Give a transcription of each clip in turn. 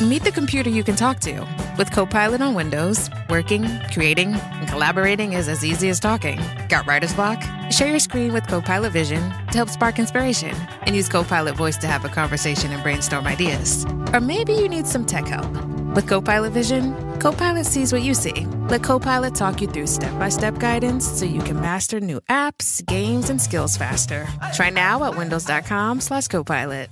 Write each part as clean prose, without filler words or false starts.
Meet the computer you can talk to. With Copilot on Windows, working, creating, and collaborating is as easy as talking. Got writer's block? Share your screen with Copilot Vision to help spark inspiration, and use Copilot Voice to have a conversation and brainstorm ideas. Or maybe you need some tech help. With Copilot Vision, Copilot sees what you see. Let Copilot talk you through step-by-step guidance so you can master new apps, games, and skills faster. Try now at windows.com/Copilot.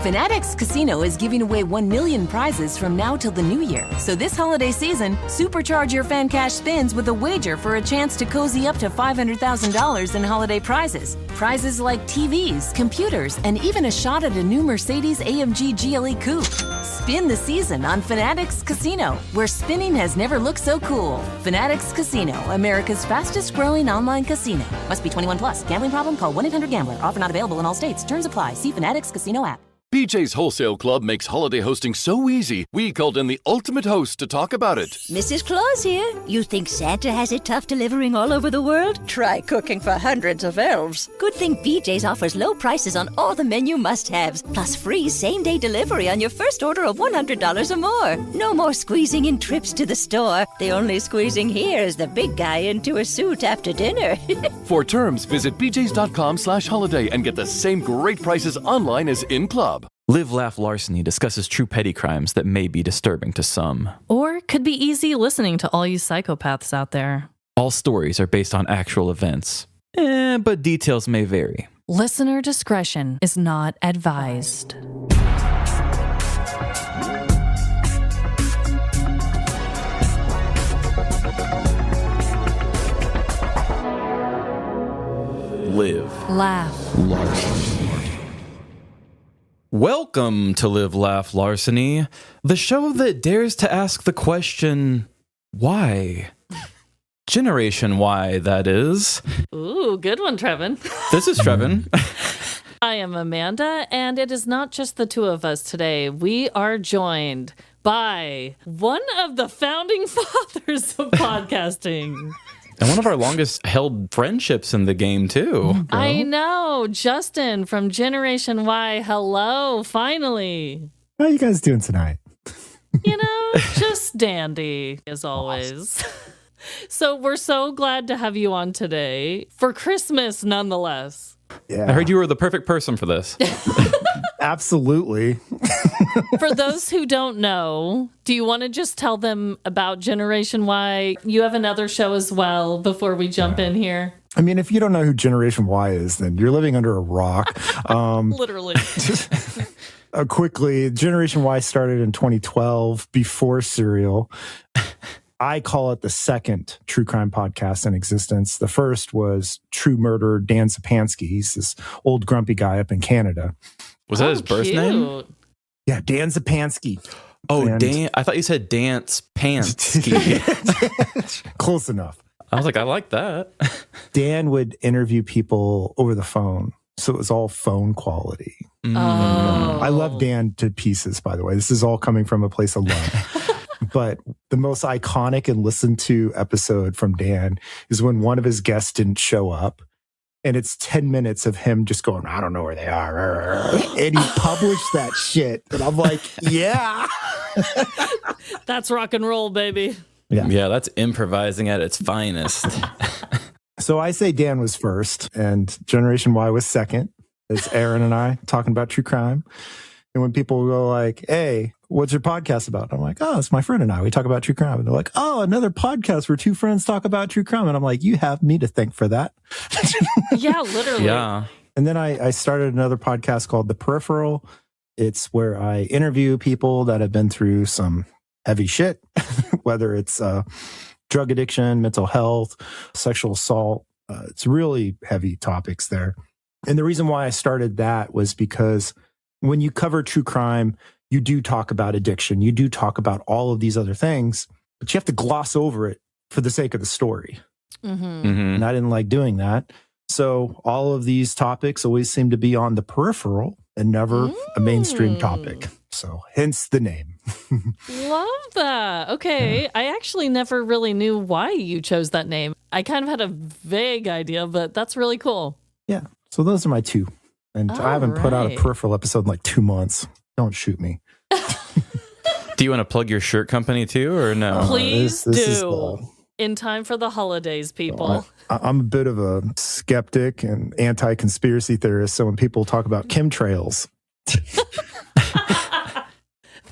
Fanatics Casino is giving away 1 million prizes from now till the new year. So this holiday season, supercharge your fan cash spins with a wager for a chance to cozy up to $500,000 in holiday prizes. Prizes like TVs, computers, and even a shot at a new Mercedes-AMG GLE Coupe. Spin the season on Fanatics Casino, where spinning has never looked so cool. Fanatics Casino, America's fastest growing online casino. Must be 21 plus. Gambling problem? Call 1-800-GAMBLER. Offer not available in all states. Terms apply. See Fanatics Casino app. BJ's Wholesale Club makes holiday hosting so easy, we called in the ultimate host to talk about it. Mrs. Claus here. You think Santa has it tough delivering all over the world? Try cooking for hundreds of elves. Good thing BJ's offers low prices on all the menu must-haves, plus free same-day delivery on your first order of $100 or more. No more squeezing in trips to the store. The only squeezing here is the big guy into a suit after dinner. For terms, visit bjs.com/holiday and get the same great prices online as in-club. Live, Laugh, Larceny discusses true petty crimes that may be disturbing to some. Or could be easy listening to all you psychopaths out there. All stories are based on actual events, but details may vary. Listener discretion is not advised. Live, Laugh, Larceny. Welcome to Live, Laugh, Larceny, the show that dares to ask the question, why? Generation Y, that is. Ooh, good one, Trevin. This is Trevin. I am Amanda, and it is not just the two of us today. We are joined by one of the founding fathers of podcasting. And one of our longest held friendships in the game, too. I know. Justin from Generation Y. Hello, finally. How are you guys doing tonight? You know, just dandy, as always. So we're so glad to have you on today. For Christmas, nonetheless. Yeah. I heard you were the perfect person for this. Absolutely. For those who don't know, do you want to just tell them about Generation Y? You have another show as well before we jump in here. I mean, if you don't know who Generation Y is, then you're living under a rock. Literally. Quickly, Generation Y started in 2012 before Serial. I call it the second true crime podcast in existence. The first was True Murder, Dan Sapansky. He's this old grumpy guy up in Canada. Was that his birth name? Yeah, Dan Sapansky. Oh, Dan. I thought you said Dance Pansky. Close enough. I was like, I like that. Dan would interview people over the phone. So it was all phone quality. Oh. I love Dan to pieces, by the way. This is all coming from a place of love. But the most iconic and listened to episode from Dan is when one of his guests didn't show up. And it's 10 minutes of him just going, I don't know where they are. And he published that shit. And I'm like, yeah. That's rock and roll, baby. Yeah, that's improvising at its finest. So I say Dan was first and Generation Y was second. It's Aaron and I talking about true crime. And when people go like, hey, what's your podcast about? I'm like, oh, it's my friend and I. We talk about true crime. And they're like, oh, another podcast where two friends talk about true crime. And I'm like, you have me to thank for that. Yeah, literally. Yeah. And then I started another podcast called The Peripheral. It's where I interview people that have been through some heavy shit, whether it's drug addiction, mental health, sexual assault. It's really heavy topics there. And the reason why I started that was because when you cover true crime, you do talk about addiction. You do talk about all of these other things, but you have to gloss over it for the sake of the story. And I didn't like doing that. So all of these topics always seem to be on the peripheral and never a mainstream topic. So hence the name. Love that. Okay. Yeah. I actually never really knew why you chose that name. I kind of had a vague idea, but that's really cool. Yeah. So those are my two. And I haven't put out a peripheral episode in like 2 months. Don't shoot me. Do you want to plug your shirt company too, or no? Please this is do. In time for the holidays, people. I'm a bit of a skeptic and anti-conspiracy theorist. So when people talk about chemtrails,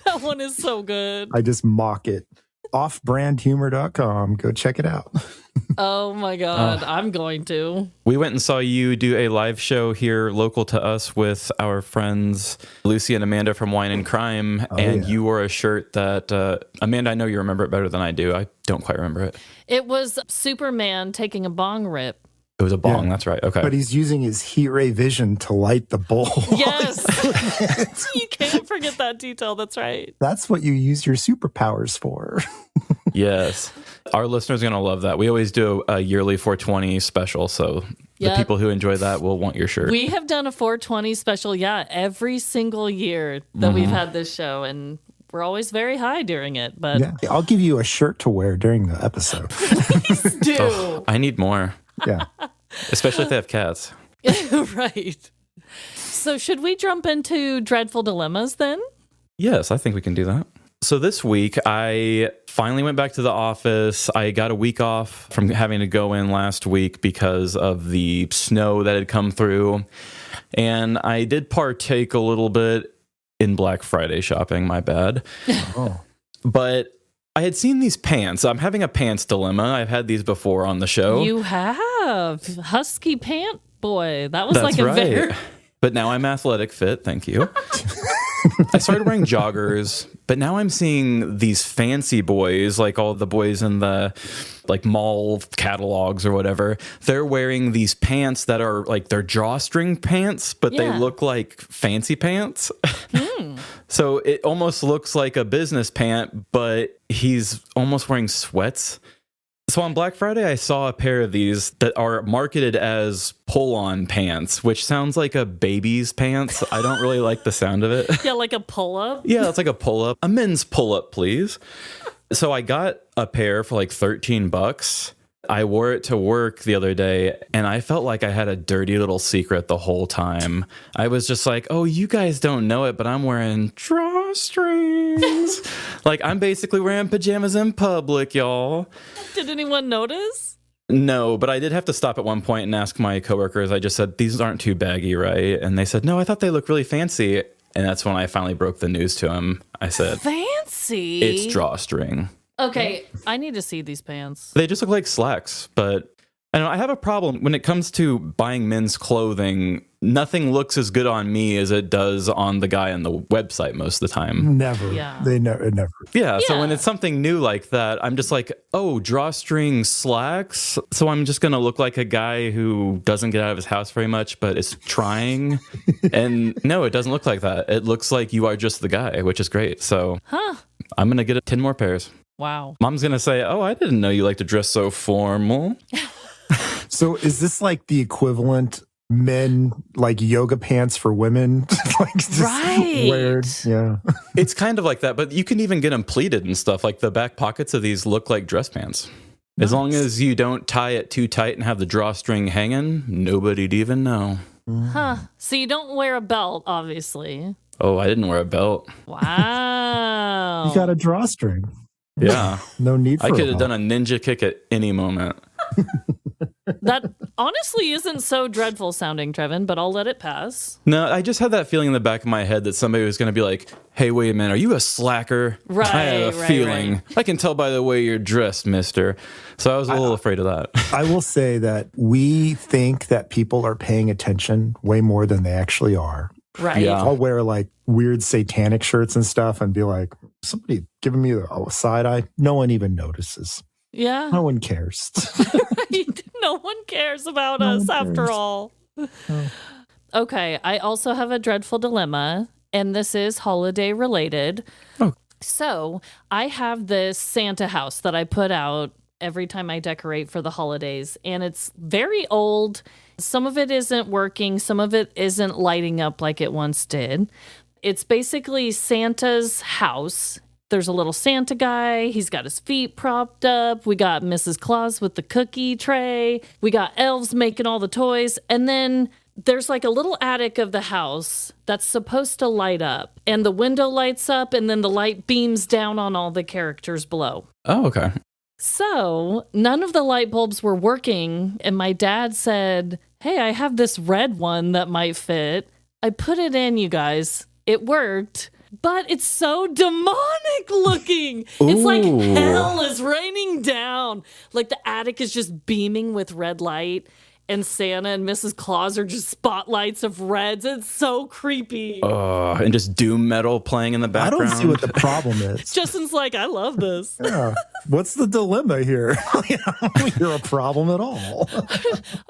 That one is so good. I just mock it. Offbrandhumor.com. Go check it out. Oh my God. I'm going to. We went and saw you do a live show here local to us with our friends Lucy and Amanda from Wine and Crime. You wore a shirt that, Amanda, I know you remember it better than I do. I don't quite remember it. It was Superman taking a bong rip. It was a bong, that's right. Okay. But he's using his heat ray vision to light the bowl. Yes. You can't forget that detail. That's right. That's what you use your superpowers for. Yes. Our listeners are going to love that. We always do a yearly 420 special, so the people who enjoy that will want your shirt. We have done a 420 special, every single year that we've had this show, and we're always very high during it. But I'll give you a shirt to wear during the episode. Please do. Oh, I need more. Yeah. Especially if they have cats. Right. So should we jump into Dreadful Dilemmas then? Yes, I think we can do that. So this week, I finally went back to the office. I got a week off from having to go in last week because of the snow that had come through. And I did partake a little bit in Black Friday shopping, my bad. But I had seen these pants. I'm having a pants dilemma. I've had these before on the show. You have. Husky pant boy. That was That's like a right. very... But now I'm athletic fit. Thank you. I started wearing joggers, but now I'm seeing these fancy boys, like all the boys in the like mall catalogs or whatever. They're wearing these pants that are like they're drawstring pants, but they look like fancy pants. So it almost looks like a business pant, but he's almost wearing sweats. So on Black Friday, I saw a pair of these that are marketed as pull-on pants, which sounds like a baby's pants. I don't really like the sound of it. Yeah, like a pull-up? Yeah, it's like a pull-up. A men's pull-up, please. So I got a pair for like $13. I wore it to work the other day, and I felt like I had a dirty little secret the whole time. I was just like, oh, you guys don't know it, but I'm wearing drawstrings. Like, I'm basically wearing pajamas in public, y'all. Did anyone notice? No, but I did have to stop at one point and ask my coworkers. I just said, these aren't too baggy, right? And they said, no, I thought they look really fancy. And that's when I finally broke the news to him. I said, fancy? It's drawstring. Okay, I need to see these pants. They just look like slacks, but I know I have a problem when it comes to buying men's clothing. Nothing looks as good on me as it does on the guy on the website most of the time. Never. Yeah. They never. Yeah, so when it's something new like that, I'm just like, oh, drawstring slacks. So I'm just going to look like a guy who doesn't get out of his house very much, but is trying. And no, it doesn't look like that. It looks like you are just the guy, which is great. So I'm going to get 10 more pairs. Wow. Mom's going to say, oh, I didn't know you like to dress so formal. So is this like the equivalent men like yoga pants for women? Like just right. Weird. Yeah. It's kind of like that, but you can even get them pleated and stuff. Like the back pockets of these look like dress pants. As long as you don't tie it too tight and have the drawstring hanging, nobody'd even know. Huh. So you don't wear a belt, obviously. Oh, I didn't wear a belt. Wow. You got a drawstring. Yeah. No need for I could a have done a ninja kick at any moment. That honestly isn't so dreadful sounding, Trevin, but I'll let it pass. No, I just had that feeling in the back of my head that somebody was going to be like, hey, wait a minute, are you a slacker? Right, I have a feeling. Right. I can tell by the way you're dressed, mister. So I was a little afraid of that. I will say that we think that people are paying attention way more than they actually are. Right. Yeah. I'll wear like weird satanic shirts and stuff and be like, somebody giving me a side eye. No one even notices. Yeah. No one cares. Right. No one cares about us after all. Okay. I also have a dreadful dilemma, and this is holiday related. Oh. So I have this Santa house that I put out every time I decorate for the holidays, and it's very old. Some of it isn't working. Some of it isn't lighting up like it once did. It's basically Santa's house. There's a little Santa guy. He's got his feet propped up. We got Mrs. Claus with the cookie tray. We got elves making all the toys. And then there's like a little attic of the house that's supposed to light up, and the window lights up, and then the light beams down on all the characters below. Oh, okay. So none of the light bulbs were working, and my dad said, hey, I have this red one that might fit. I put it in, you guys. It worked, but it's so demonic looking. It's like hell is raining down. Like the attic is just beaming with red light, and Santa and Mrs. Claus are just spotlights of reds. It's so creepy. And just doom metal playing in the background. I don't see what the problem is. Justin's like, I love this. Yeah. What's the dilemma here? I don't hear a problem at all.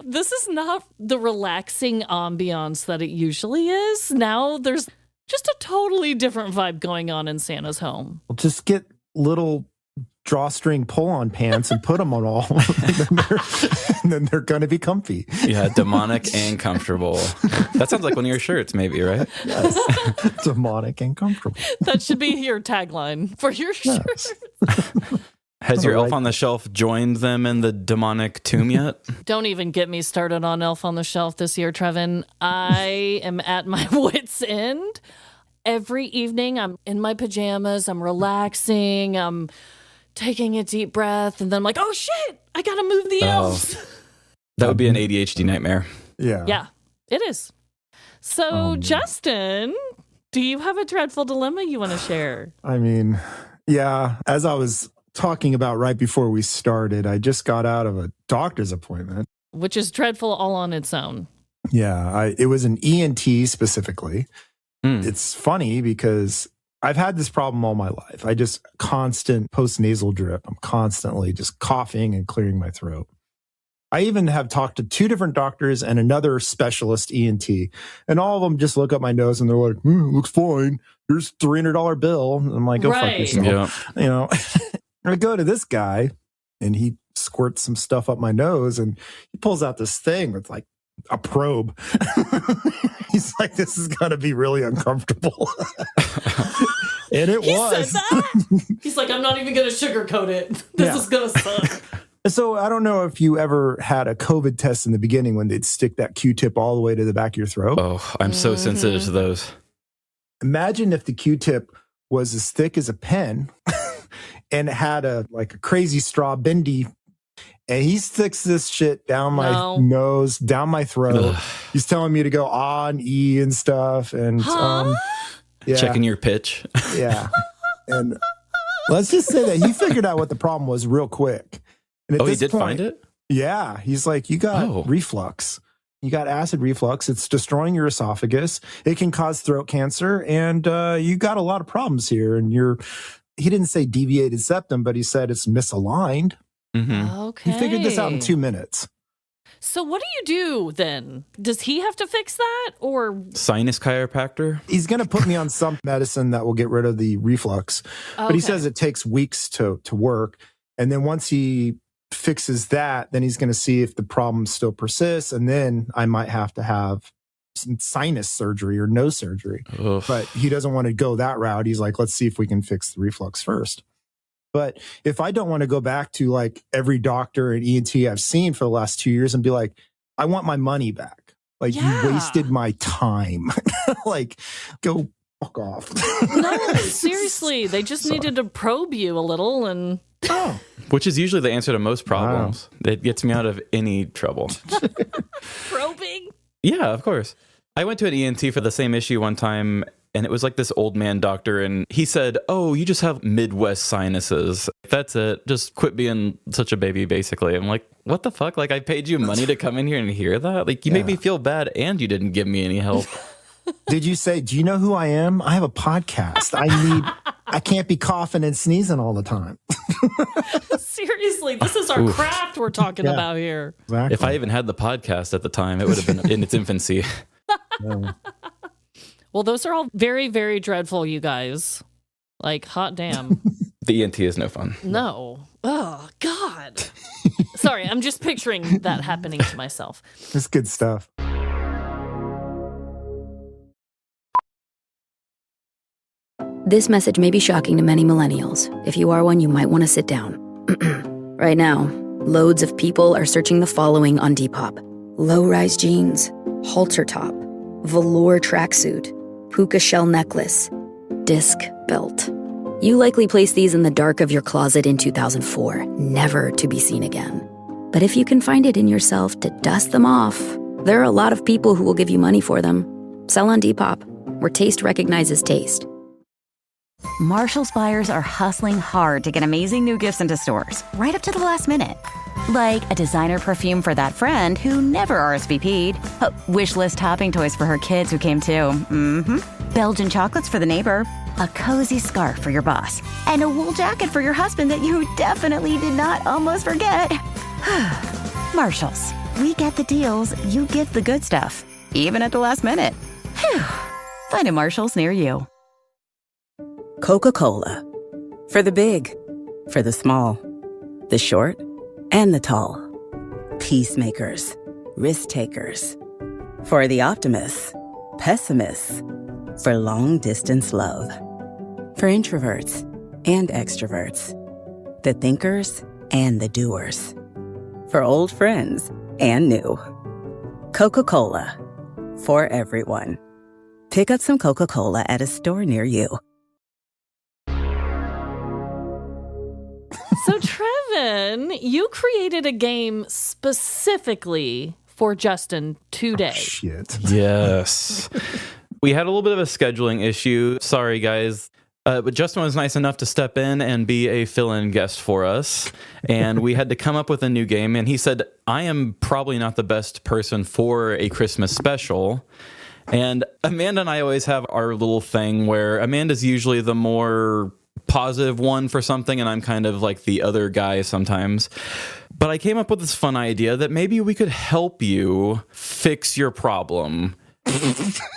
This is not the relaxing ambiance that it usually is. Now there's just a totally different vibe going on in Santa's home. Well, just get little drawstring pull-on pants and put them on all, and then they're going to be comfy. Yeah, demonic and comfortable. That sounds like one of your shirts, maybe, right? Yes. Demonic and comfortable. That should be your tagline for your shirt. Has your elf on the shelf joined them in the demonic tomb yet? Don't even get me started on Elf on the Shelf this year, Trevin. I am at my wit's end. Every evening, I'm in my pajamas, I'm relaxing, I'm taking a deep breath, and then I'm like, oh shit, I gotta move the elves. That would be an ADHD nightmare. Yeah. Yeah, it is. So, Justin, do you have a dreadful dilemma you want to share? I mean, yeah, as I was talking about right before we started, I just got out of a doctor's appointment. Which is dreadful all on its own. Yeah, it was an ENT specifically. It's funny because I've had this problem all my life. I just constant post-nasal drip. I'm constantly just coughing and clearing my throat. I even have talked to 2 different doctors and another specialist ENT, and all of them just look up my nose and they're like, looks fine. Here's a $300 bill. And I'm like, go fuck yourself. Yeah. You know, I go to this guy and he squirts some stuff up my nose and he pulls out this thing with like a probe. He's like, this is going to be really uncomfortable. And it was. Said that? He's like, I'm not even going to sugarcoat it. This is going to suck. So I don't know if you ever had a COVID test in the beginning when they'd stick that Q-tip all the way to the back of your throat. Oh, I'm so sensitive to those. Imagine if the Q-tip was as thick as a pen and it had a crazy straw bendy, and he sticks this shit down my nose, down my throat. He's telling me to go on, E and stuff. And yeah. Checking your pitch. Yeah. And let's just say that he figured out what the problem was real quick. And he did find it? Yeah. He's like, you got reflux. You got acid reflux. It's destroying your esophagus. It can cause throat cancer. And you got a lot of problems here. And he didn't say deviated septum, but he said it's misaligned. Mm-hmm. Okay. He figured this out in 2 minutes. So what do you do then? Does he have to fix that, or sinus chiropractor? He's going to put me on some medicine that will get rid of the reflux. Okay. But he says it takes weeks to work. And then once he fixes that, then he's going to see if the problem still persists. And then I might have to have some sinus surgery or nose surgery. Ugh. But he doesn't want to go that route. He's like, let's see if we can fix the reflux first. But if I don't want to go back to like every doctor and ENT I've seen for the last 2 years and be like, I want my money back. Like, you wasted my time. Like, go fuck off. No, seriously. They just needed to probe you a little and... Which is usually the answer to most problems. Wow. It gets me out of any trouble. Probing? Yeah, of course. I went to an ENT for the same issue one time, and it was like this old man doctor, and he said, oh, you just have Midwest sinuses. That's it. Just quit being such a baby, basically. I'm like, what the fuck? Like, I paid you money to come in here and hear that? Like, you made me feel bad, and you didn't give me any help. Did you say, do you know who I am? I have a podcast. I can't be coughing and sneezing all the time. Seriously, this is our craft we're talking about here. Exactly. If I even had the podcast at the time, it would have been in its infancy. Well, those are all very, very dreadful, you guys. Like, hot damn. The ENT is no fun. No. Oh, God. Sorry, I'm just picturing that happening to myself. It's good stuff. This message may be shocking to many millennials. If you are one, you might want to sit down. Right now, loads of people are searching the following on Depop. Low-rise jeans, halter top, velour tracksuit, puka shell necklace, disc belt. You likely placed these in the dark of your closet in 2004, never to be seen again. But if you can find it in yourself to dust them off, there are a lot of people who will give you money for them. Sell on Depop, where taste recognizes taste. Marshall's buyers are hustling hard to get amazing new gifts into stores, right up to the last minute. Like a designer perfume for that friend who never RSVP'd. Wish list topping toys for her kids who came too. Belgian chocolates for the neighbor. A cozy scarf for your boss. And a wool jacket for your husband that you definitely did not almost forget. Marshalls. We get the deals, you get the good stuff. Even at the last minute. Phew. Find a Marshalls near you. Coca-Cola. For the big, for the small, the short, and the tall. Peacemakers, risk takers. For the optimists, pessimists. For long distance love. For introverts and extroverts. The thinkers and the doers. For old friends and new. Coca-Cola. For everyone. Pick up some Coca-Cola at a store near you. So, Trevin, you created a game specifically for Justin today. Shit. Yes. We had a little bit of a scheduling issue. Sorry, guys. But Justin was nice enough to step in and be a fill-in guest for us. And we had to come up with a new game. And he said, I am probably not the best person for a Christmas special. And Amanda and I always have our little thing where Amanda's usually the more positive one for something, and I'm kind of like the other guy sometimes. But I came up with this fun idea that maybe we could help you fix your problem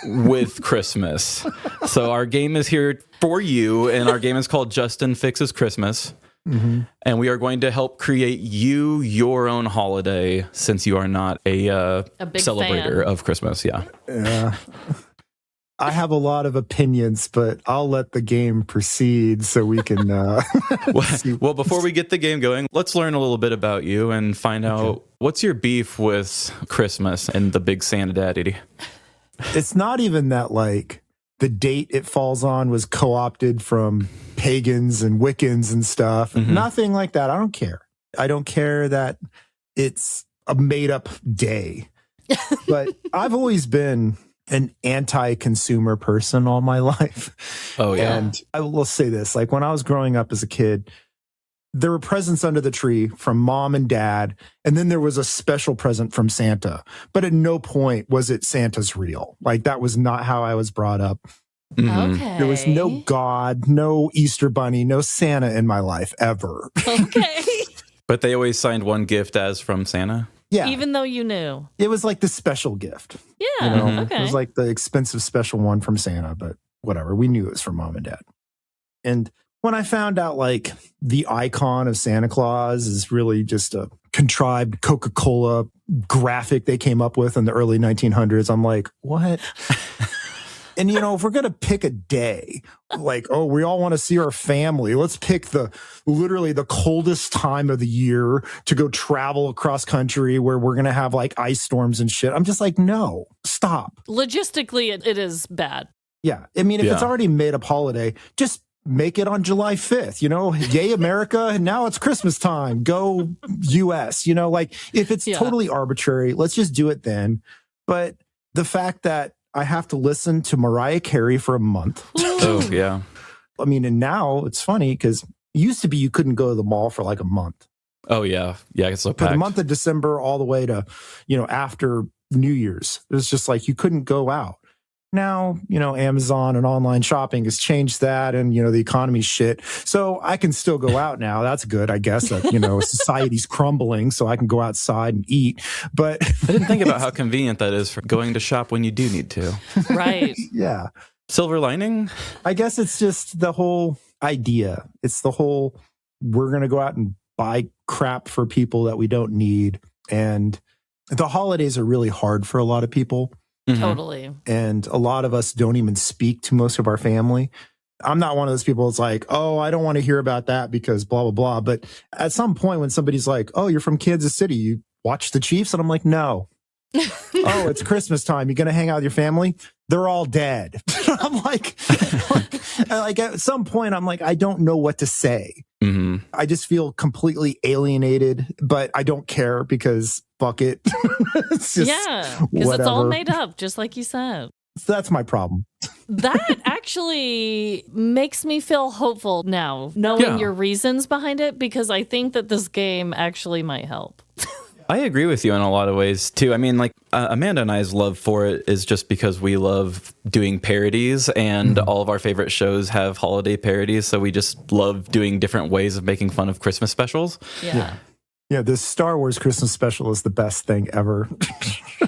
with Christmas. So our game is here for you, and our game is called Justin Fixes Christmas. And we are going to help create you your own holiday, since you are not a big celebrator of Christmas. Yeah. I have a lot of opinions, but I'll let the game proceed so we can... Well, before we get the game going, let's learn a little bit about you and find out what's your beef with Christmas and the big Santa Daddy. It's not even that, like, the date it falls on was co-opted from pagans and Wiccans and stuff. Nothing like that. I don't care. I don't care that it's a made-up day. But I've always been an anti-consumer person all my life. Oh, yeah. And I will say this, like when I was growing up as a kid, there were presents under the tree from mom and dad, and then there was a special present from Santa. But at no point was it Santa's real. Like that was not how I was brought up. Okay. There was no God, no Easter Bunny, no Santa in my life ever. Okay. But they always signed one gift as from Santa? Yeah. Even though you knew. It was like the special gift. Yeah. You know? Okay. It was like the expensive special one from Santa, but whatever. We knew it was from mom and dad. And when I found out like the icon of Santa Claus is really just a contrived Coca-Cola graphic they came up with in the early 1900s, I'm like, what? And, you know, if we're going to pick a day, like, oh, we all want to see our family, let's pick literally the coldest time of the year to go travel across country where we're going to have like ice storms and shit. I'm just like, no, stop. Logistically, it is bad. Yeah. I mean, if it's already made up holiday, just make it on July 5th, you know, yay America. And now it's Christmas time. Go US, you know, like if it's totally arbitrary, let's just do it then. But the fact that I have to listen to Mariah Carey for a month. Oh, yeah. I mean, and now it's funny because it used to be you couldn't go to the mall for like a month. Oh, yeah. Yeah, it's so packed. For the month of December all the way to, you know, after New Year's. It was just like you couldn't go out. Now, you know, Amazon and online shopping has changed that, and, you know, the economy's shit. So I can still go out now. That's good, I guess. That, you know, society's crumbling, so I can go outside and eat. But I didn't think about how convenient that is for going to shop when you do need to. Right. Yeah. Silver lining? I guess it's just the whole idea. It's the whole, we're going to go out and buy crap for people that we don't need. And the holidays are really hard for a lot of people. Totally. And a lot of us don't even speak to most of our family. I'm not one of those people that's like, oh, I don't want to hear about that because blah, blah, blah. But at some point when somebody's like, oh, you're from Kansas City, you watch the Chiefs? And I'm like, no, Oh, it's Christmas time. You going to hang out with your family? They're all dead. I'm like at some point, I'm like, I don't know what to say. Mm-hmm. I just feel completely alienated, but I don't care because fuck it. It's just because it's all made up, just like you said. So that's my problem. That actually makes me feel hopeful now, knowing your reasons behind it, because I think that this game actually might help. I agree with you in a lot of ways, too. I mean, like, Amanda and I's love for it is just because we love doing parodies, and all of our favorite shows have holiday parodies, so we just love doing different ways of making fun of Christmas specials. Yeah, this Star Wars Christmas special is the best thing ever.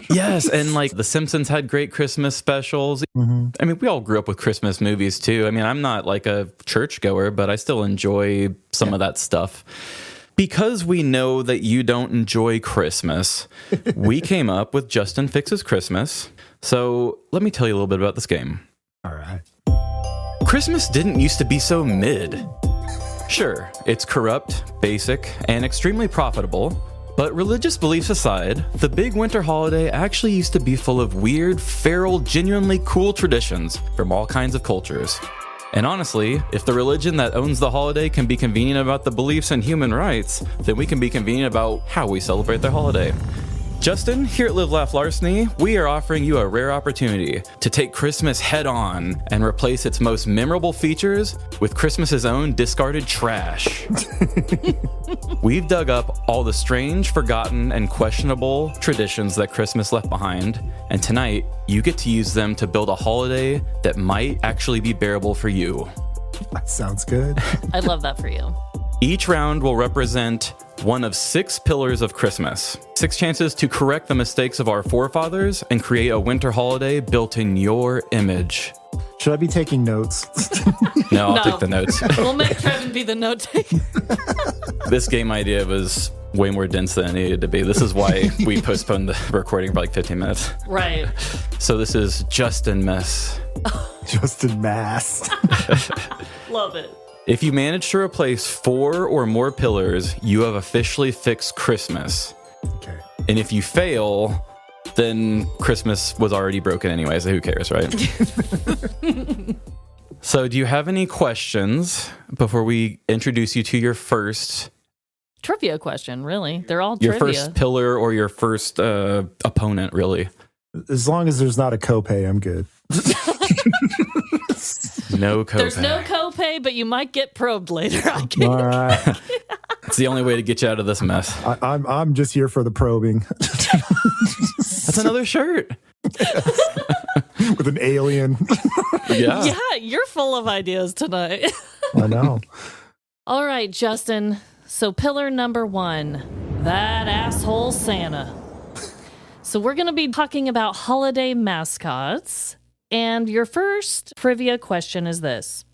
Yes, and like The Simpsons had great Christmas specials. I mean, we all grew up with Christmas movies, too. I mean, I'm not like a churchgoer, but I still enjoy some of that stuff. Because we know that you don't enjoy Christmas, we came up with Justin Fixes Christmas. So let me tell you a little bit about this game. All right. Christmas didn't used to be so mid. Sure, it's corrupt, basic, and extremely profitable. But religious beliefs aside, the big winter holiday actually used to be full of weird, feral, genuinely cool traditions from all kinds of cultures. And honestly, if the religion that owns the holiday can be convenient about the beliefs and human rights, then we can be convenient about how we celebrate their holiday. Justin, here at Live Laugh Larceny, we are offering you a rare opportunity to take Christmas head on and replace its most memorable features with Christmas's own discarded trash. We've dug up all the strange, forgotten, and questionable traditions that Christmas left behind, and tonight you get to use them to build a holiday that might actually be bearable for you. That sounds good. I love that for you. Each round will represent one of 6 pillars of Christmas. 6 chances to correct the mistakes of our forefathers and create a winter holiday built in your image. Should I be taking notes? No, I'll take the notes. We'll make Trevin be the note taker. This game idea was way more dense than it needed to be. This is why we postponed the recording for like 15 minutes. Right. So this is Justin Mess. Justin Mass. Love it. If you manage to replace 4 or more pillars, you have officially fixed Christmas. Okay. And if you fail, then Christmas was already broken anyway, so who cares, right? So do you have any questions before we introduce you to your first... Trivia question, really. They're all your trivia. First pillar or your first opponent, really. As long as there's not a copay, I'm good. No copay. There's no copay, but you might get probed later. All right. It's the only way to get you out of this mess. I'm just here for the probing. That's another shirt. With an alien. Yeah, you're full of ideas tonight. I know. All right, Justin. So pillar number 1, that asshole Santa. So we're going to be talking about holiday mascots. And your first trivia question is this.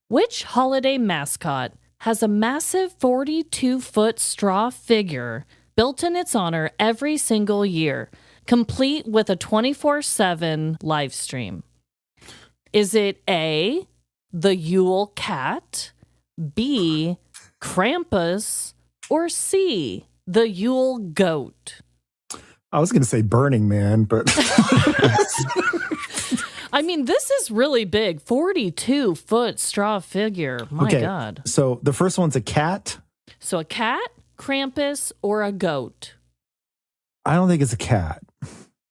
Which holiday mascot has a massive 42-foot straw figure built in its honor every single year, complete with a 24/7 live stream? Is it A, the Yule Cat, B, Krampus, or C, the Yule Goat? I was going to say Burning Man, but... I mean, this is really big. 42-foot straw figure. My God. So the first one's a cat. So a cat, Krampus, or a goat? I don't think it's a cat.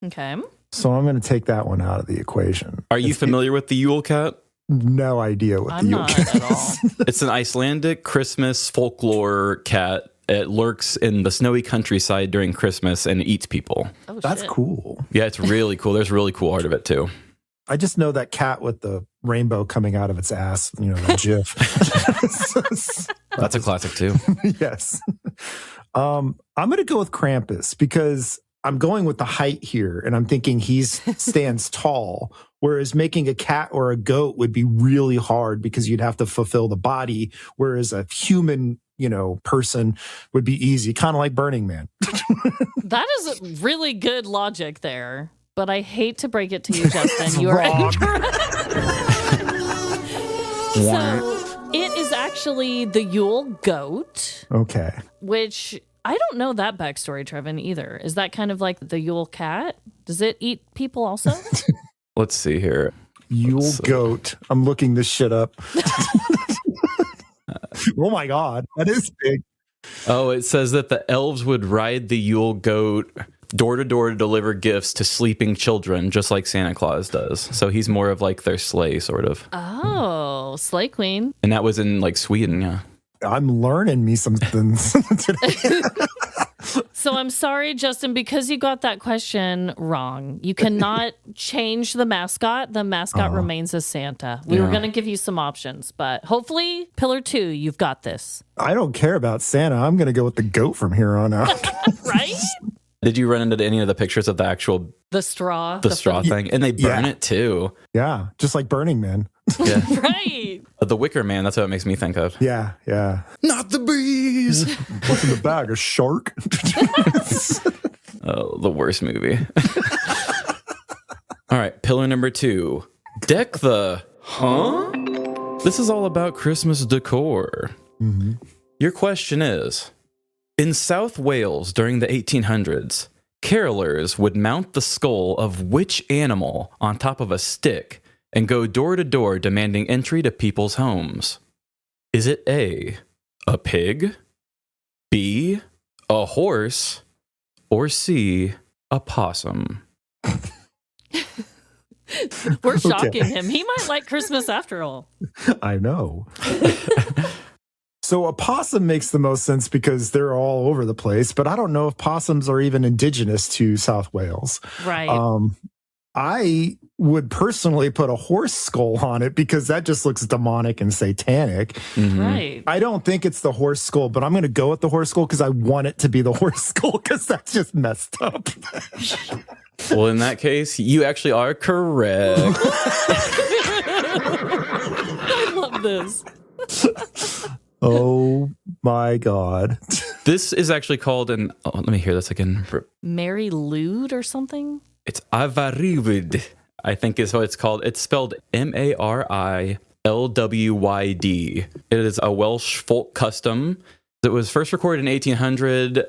Okay. So I'm going to take that one out of the equation. Are you familiar with the Yule Cat? No idea what the Yule Cat at all. It's an Icelandic Christmas folklore cat. It lurks in the snowy countryside during Christmas and eats people. Oh, That's shit. cool. Yeah, it's really cool. There's really cool art of it, too. I just know that cat with the rainbow coming out of its ass, you know, that gif. That's a classic, too. Yes. I'm going to go with Krampus because I'm going with the height here, and I'm thinking he stands tall, whereas making a cat or a goat would be really hard because you'd have to fulfill the body, whereas a human, person would be easy, kind of like Burning Man. That is a really good logic there, but I hate to break it to you, Justin. You are incorrect. So it is actually the Yule Goat. Okay. Which I don't know that backstory, Trevin, either. Is that kind of like the Yule cat? Does it eat people also? Let's see here. Yule goat. I'm looking this shit up. Oh my God, that is big. Oh, it says that the elves would ride the Yule goat door to door to deliver gifts to sleeping children, just like Santa Claus does. So he's more of like their sleigh, sort of. Oh, sleigh queen. And that was in like Sweden, yeah. I'm learning me some things today. So I'm sorry, Justin, because you got that question wrong. You cannot change the mascot. The mascot remains as Santa. We were going to give you some options, but hopefully, Pillar 2, you've got this. I don't care about Santa. I'm going to go with the goat from here on out. Right? Did you run into any of the pictures of the actual... The straw thing? And they burn it, too. Yeah, just like Burning Man. Yeah. Right. The Wicker Man, that's what it makes me think of. Yeah. Not the bees! What's in the bag? A shark? Oh, the worst movie. All right, pillar number 2. Deck the... Huh? This is all about Christmas decor. Mm-hmm. Your question is, in South Wales during the 1800s, carolers would mount the skull of which animal on top of a stick and go door to door demanding entry to people's homes? Is it A, a pig, B, a horse, or C, a possum? We're shocking him. He might like Christmas after all. I know. So a possum makes the most sense because they're all over the place, but I don't know if possums are even indigenous to South Wales. Right. I would personally put a horse skull on it because that just looks demonic and satanic. Mm-hmm. Right. I don't think it's the horse skull, but I'm going to go with the horse skull because I want it to be the horse skull because that's just messed up. Well, in that case, you actually are correct. I love this. Oh my God. This is actually called let me hear this again. Mary Lewd or something? It's Avarywyd, I think is what it's called. It's spelled Marilwyd. It is a Welsh folk custom that was first recorded in 1800.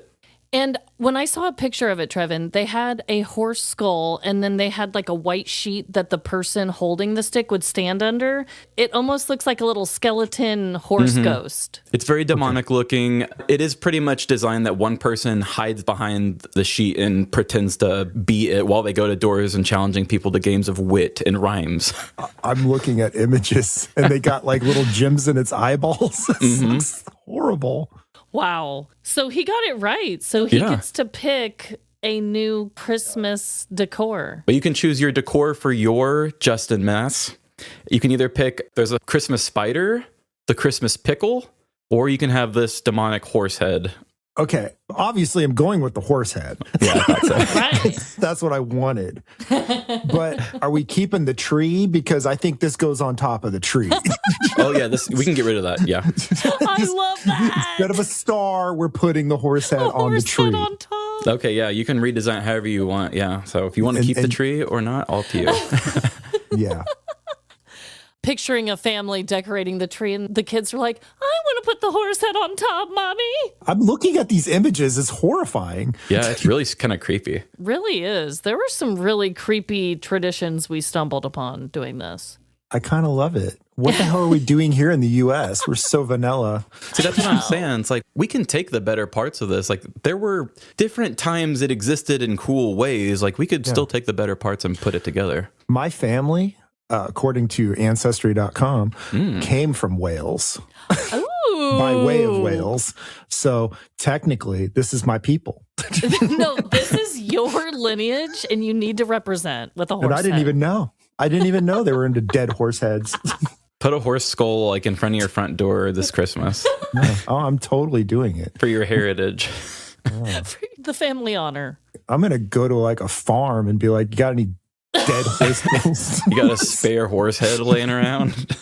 And when I saw a picture of it, Trevin, they had a horse skull and then they had like a white sheet that the person holding the stick would stand under. It almost looks like a little skeleton horse ghost. It's very demonic looking. It is pretty much designed that one person hides behind the sheet and pretends to be it while they go to doors and challenging people to games of wit and rhymes. I'm looking at images and they got like little gems in its eyeballs. It looks horrible. Wow. So he got it right. So he gets to pick a new Christmas decor. But you can choose your decor for your Justin mess. You can either pick, there's a Christmas spider, the Christmas pickle, or you can have this demonic horse head. Okay, obviously I'm going with the horse head. Yeah, I thought so. Right. That's what I wanted. But are we keeping the tree? Because I think this goes on top of the tree. Oh yeah, we can get rid of that. Yeah. I love that. Instead of a star, we're putting the horse head on the tree. Head on top. Okay, yeah, you can redesign it however you want. Yeah, so if you want to keep the tree or not, all to you. Yeah. Picturing a family decorating the tree and the kids are like, I want to put the horse head on top, Mommy. I'm looking at these images. It's horrifying. Yeah, it's really kind of creepy. Really is. There were some really creepy traditions we stumbled upon doing this. I kind of love it. What the hell are we doing here in the U.S.? We're so vanilla. See, that's what I'm saying. It's like, we can take the better parts of this. Like, there were different times it existed in cool ways. Like, we could still take the better parts and put it together. My family, according to Ancestry.com, came from Wales. By way of Wales. So technically, this is my people. No, this is your lineage, and you need to represent with a horse And I didn't even know. I didn't even know they were into dead horse heads. Put a horse skull like in front of your front door this Christmas. Oh, I'm totally doing it. For your heritage. For the family honor. I'm going to go to like a farm and be like, you got any dead horse skulls? You got a spare horse head laying around?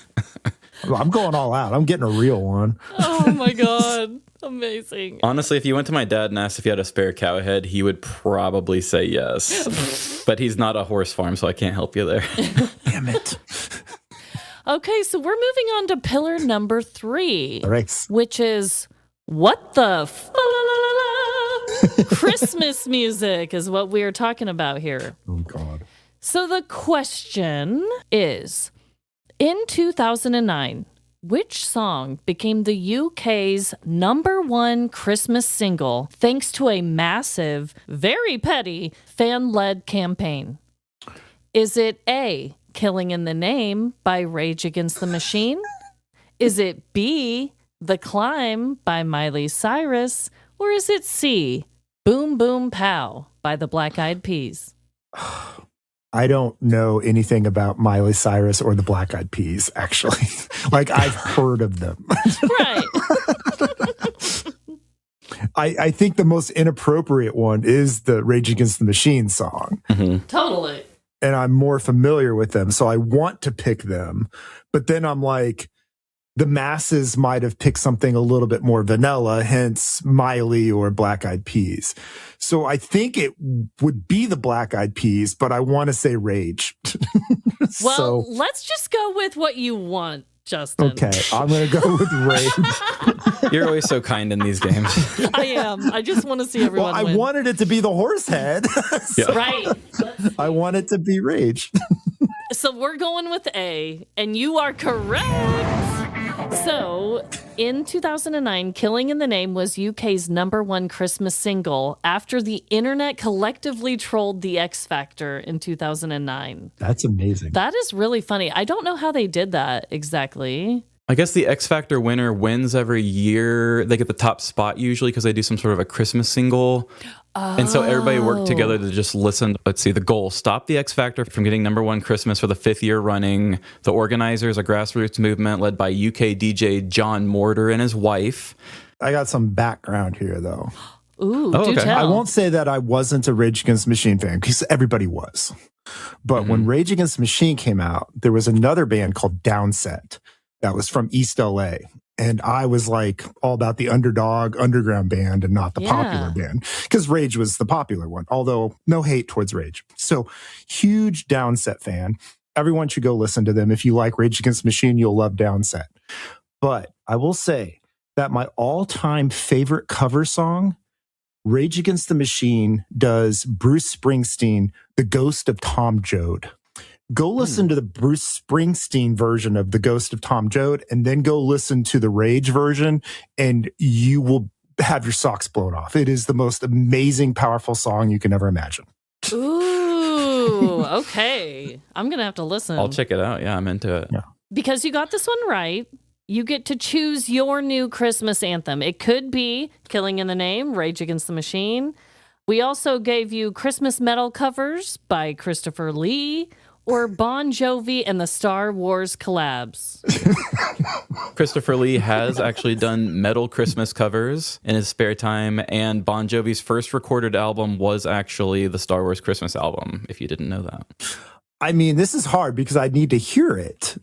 I'm going all out. I'm getting a real one. Oh my God. Amazing. Honestly, if you went to my dad and asked if he had a spare cow head, he would probably say yes. But he's not a horse farm, so I can't help you there. Damn it. Okay, so we're moving on to pillar number 3. All right. Which is, what the Christmas music is what we are talking about here. Oh, God. So the question is, in 2009, which song became the UK's #1 Christmas single thanks to a massive, very petty, fan-led campaign? Is it A, Killing in the Name by Rage Against the Machine? Is it B, The Climb by Miley Cyrus? Or is it C, Boom Boom Pow by the Black Eyed Peas? I don't know anything about Miley Cyrus or the Black Eyed Peas, actually. Like, I've heard of them. Right. I think the most inappropriate one is the Rage Against the Machine song. Mm-hmm. Totally. And I'm more familiar with them, so I want to pick them. But then I'm like, the masses might have picked something a little bit more vanilla, hence Miley or Black Eyed Peas. So I think it would be the Black Eyed Peas, but I want to say Rage. Well, let's just go with what you want, Justin. Okay, I'm going to go with Rage. You're always so kind in these games. I am. I just want to see everyone I win. wanted it to be the horse head. Yeah. Right. I want it to be Rage. So we're going with A, and you are correct. So, in 2009, Killing in the Name was UK's #1 Christmas single after the internet collectively trolled the X Factor in 2009. That's amazing. That is really funny. I don't know how they did that exactly. I guess the X Factor winner wins every year. They get the top spot usually because they do some sort of a Christmas single. And so everybody worked together to just listen. Let's see, the goal, stop the X Factor from getting #1 Christmas for the 5th year running. The organizers, a grassroots movement led by UK DJ John Mortar and his wife. I got some background here, though. Ooh, do tell. I won't say that I wasn't a Rage Against the Machine fan, because everybody was. But when Rage Against the Machine came out, there was another band called Downset that was from East LA. And I was like all about the underdog underground band and not the popular band, because Rage was the popular one, although no hate towards Rage. So huge Downset fan. Everyone should go listen to them. If you like Rage Against the Machine, you'll love Downset. But I will say that my all-time favorite cover song, Rage Against the Machine does Bruce Springsteen, The Ghost of Tom Joad. Go listen to the Bruce Springsteen version of The Ghost of Tom Joad, and then go listen to the Rage version, and you will have your socks blown off. It is the most amazing, powerful song you can ever imagine. Ooh, okay. I'm going to have to listen. I'll check it out. Yeah, I'm into it. Yeah. Because you got this one right. You get to choose your new Christmas anthem. It could be Killing in the Name, Rage Against the Machine. We also gave you Christmas metal covers by Christopher Lee, or Bon Jovi and the Star Wars collabs. Christopher Lee has actually done metal Christmas covers in his spare time, and Bon Jovi's first recorded album was actually the Star Wars Christmas album, if you didn't know that. I mean, this is hard because I need to hear it.